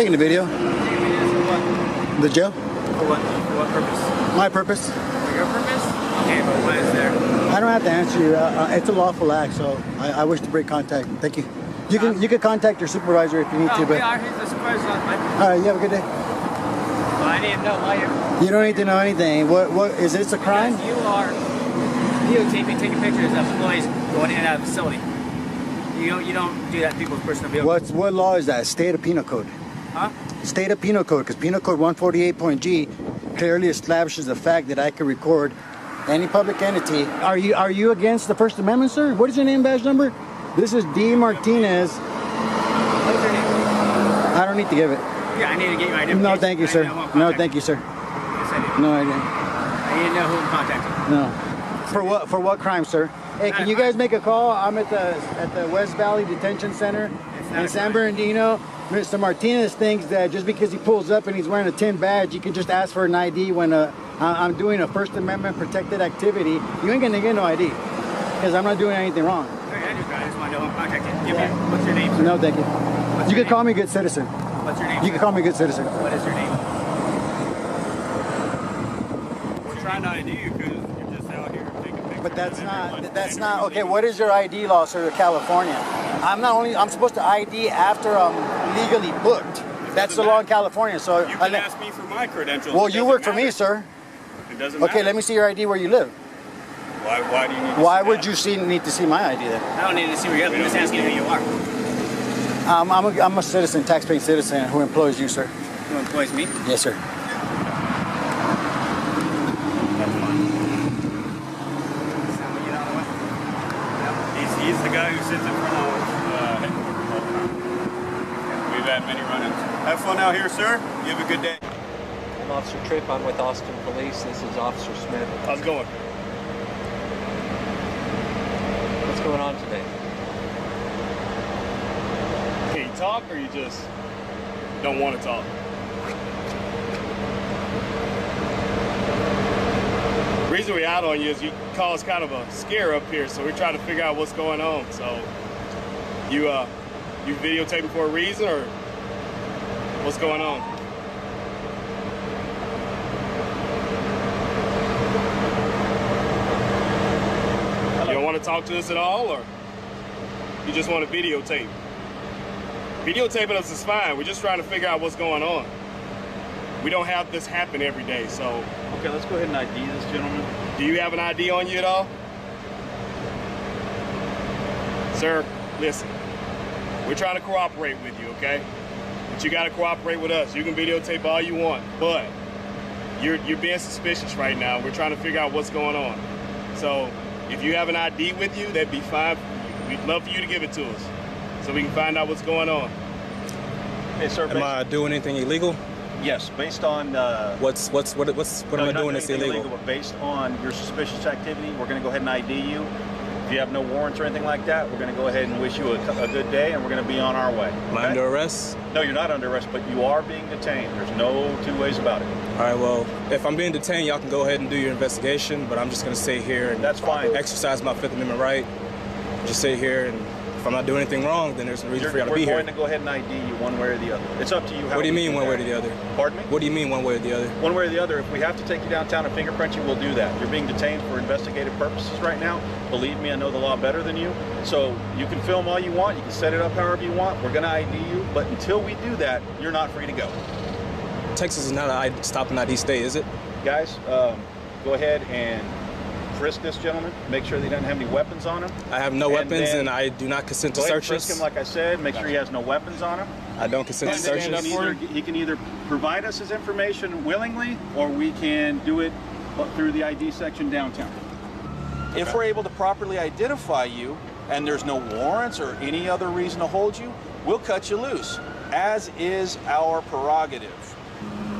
taking the video. Taking videos for what? The jail. For what? For what purpose? My purpose. For your purpose? Okay, but why is there? I don't have to answer you. It's a lawful act, so I wish to break contact. Thank you. You can contact your supervisor if you need to. We But are. He's the supervisor. all right, you have a good day. Well, I need to know why you're... You don't need to know anything. What is this a crime? Because you are videotaping, taking pictures of employees going in and out of the facility. You don't do that to people's personal vehicles. What law is that? State of Penal Code. Huh? State of Penal Code, because Penal Code 148.g clearly establishes the fact that I can record any public entity. Are you against the First Amendment, sir? What is your name badge number? This is D. Martinez. What's your name? I don't need to give it. Yeah, I need to get your identification. No, thank you, sir. No, thank you, sir. Yes, I do. No, I didn't. I need to know who I'm contacting. No. For what crime, sir? Hey, can you guys make a call? I'm at the West Valley Detention Center in San Bernardino. Mr. Martinez thinks that just because he pulls up and he's wearing a tin badge, you can just ask for an ID when I'm doing a First Amendment protected activity. You ain't gonna get no ID because I'm not doing anything wrong. I just want to know who I'm contacting. What's your name, sir? No, thank you. You can call me good citizen. What's your name? You can call me good citizen. What is your name? We're trying to ID you because you're just out here taking pictures. But that's not okay. What is your ID law, sir, in California? I'm supposed to ID after I'm legally booked. That's the law in California. So you can ask me for my credentials. Well, you work for me, sir. It doesn't matter. Okay, let me see your ID where you live. Why do you need to Why see would that? you need to see my ID then? I don't need to see where you live. I'm just asking who you are. I'm a citizen, taxpaying citizen who employs you, sir. Who employs me? Yes, sir. He's the guy who sits in front of headquarters all the time. We've had many run-ins. Have fun out here, sir. You have a good day. I'm Officer Tripp. I'm with Austin Police. This is Officer Smith. How's it going? What's going on today? Can you talk or you just don't want to talk? The reason we're out on you is you caused kind of a scare up here, so we're trying to figure out what's going on. So you videotaping for a reason or what's going on? You don't want to talk to us at all, or you just want to videotape? Videotaping us is fine. We're just trying to figure out what's going on. We don't have this happen every day, so. Okay, let's go ahead and ID this gentleman. Do you have an ID on you at all? Sir, listen. We're trying to cooperate with you, okay? But you gotta cooperate with us. You can videotape all you want, but you're being suspicious right now. We're trying to figure out what's going on. So if you have an ID with you, that'd be fine. We'd love for you to give it to us so we can find out what's going on. Hey, sir. Am I doing anything illegal? Yes, based on What am I doing that's illegal? But based on your suspicious activity, we're going to go ahead and ID you. If you have no warrants or anything like that, we're going to go ahead and wish you a good day, and we're going to be on our way. Am I under arrest? No, you're not under arrest, but you are being detained. There's no two ways about it. All right, well, if I'm being detained, y'all can go ahead and do your investigation, but I'm just going to stay here and That's fine. exercise my Fifth Amendment right. Just stay here, and if I'm not doing anything wrong, then there's no reason for y'all to be here. We're going to go ahead and ID you one way or the other. It's up to you. What do you mean one way or the other? Pardon me? What do you mean one way or the other? One way or the other. If we have to take you downtown and fingerprint you, we'll do that. You're being detained for investigative purposes right now. Believe me, I know the law better than you. So you can film all you want. You can set it up however you want. We're going to ID you. But until we do that, you're not free to go. Texas is not a stop and ID state, is it? Guys, go ahead and frisk this gentleman. Make sure that he doesn't have any weapons on him. I have no weapons, and I do not consent to Go ahead and searches. frisk him, like I said. Make sure he has no weapons on him. I don't consent to And then searches. he can either provide us his information willingly, or we can do it through the ID section downtown. If we're able to properly identify you, and there's no warrants or any other reason to hold you, we'll cut you loose, as is our prerogative.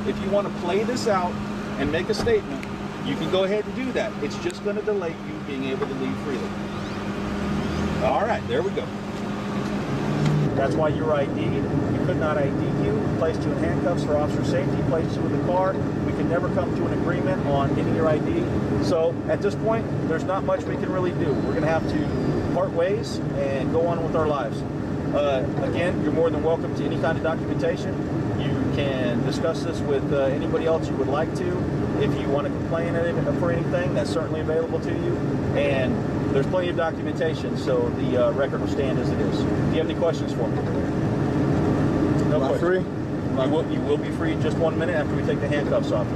If you want to play this out and make a statement, you can go ahead and do that. It's just going to delay you being able to leave freely. All right, there we go. That's why you were ID'd. We could not ID you. Placed you in handcuffs for officer safety. Placed you in the car. We can never come to an agreement on getting your ID. So at this point, there's not much we can really do. We're going to have to part ways and go on with our lives. Again, you're more than welcome to any kind of documentation. You can discuss this with anybody else you would like to. If you want to complain for anything, that's certainly available to you. And there's plenty of documentation, so the record will stand as it is. Do you have any questions for me? No questions. You will be free in just 1 minute after we take the handcuffs off.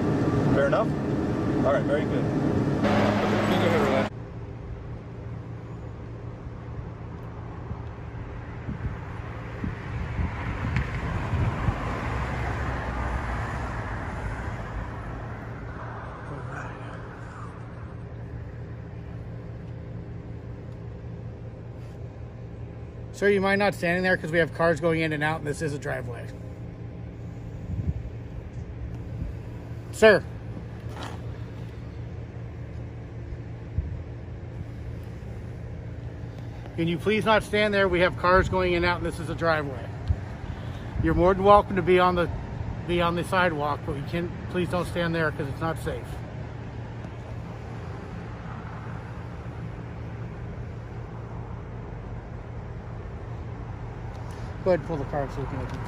Fair enough? All right, very good. Sir, you mind not standing there because we have cars going in and out and this is a driveway. Sir. Can you please not stand there? We have cars going in and out and this is a driveway. You're more than welcome to be on the sidewalk, but please don't stand there because it's not safe. Go ahead and pull the car up so we can open it.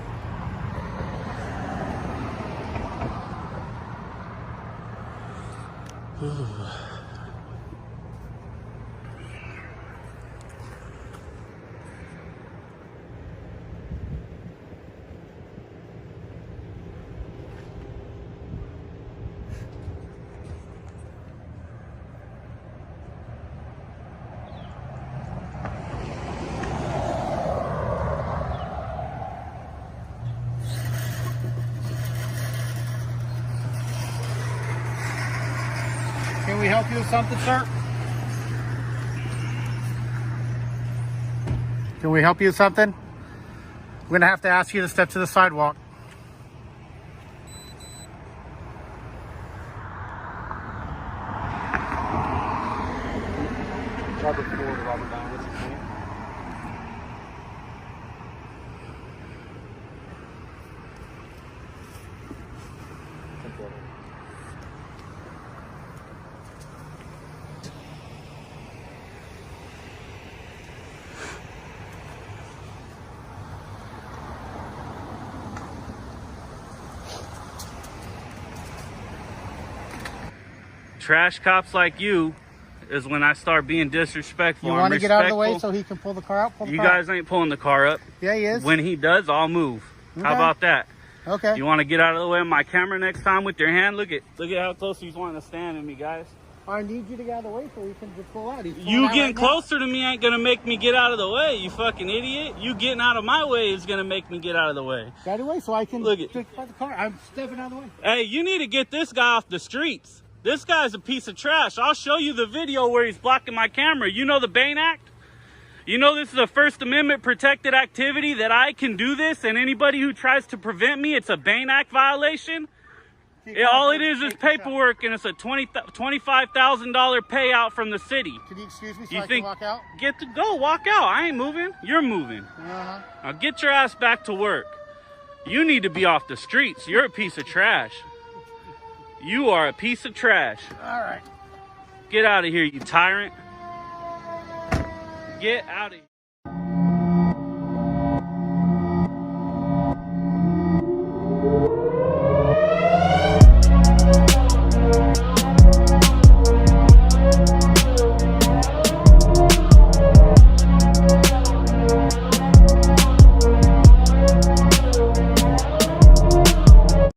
Can we help you with something, sir? Can we help you with something? I'm going to have to ask you to step to the sidewalk. Robert Ford, Robert Down, what's his name? Trash cops like you is when I start being disrespectful. You want to get out of the way so he can pull the car out? You guys ain't pulling the car up. Yeah, he is. When he does, I'll move. Okay. How about that? Okay. You want to get out of the way of my camera next time with your hand? Look at how close he's wanting to stand to me, guys. I need you to get out of the way so he can just pull out. You getting closer to me ain't gonna make me get out of the way, you fucking idiot. You getting out of my way is gonna make me get out of the way. Get out of the way so I can look at the car. I'm stepping out of the way. Hey, you need to get this guy off the streets. This guy's a piece of trash. I'll show you the video where he's blocking my camera. You know the Bain Act? You know this is a First Amendment protected activity that I can do this, and anybody who tries to prevent me, it's a Bain Act violation. All it is paperwork, and it's a $25,000 payout from the city. Can you excuse me so I can walk out? Walk out. I ain't moving. You're moving. Uh-huh. Now get your ass back to work. You need to be off the streets. You're a piece of trash. You are a piece of trash. All right. Get out of here, you tyrant. Get out of here.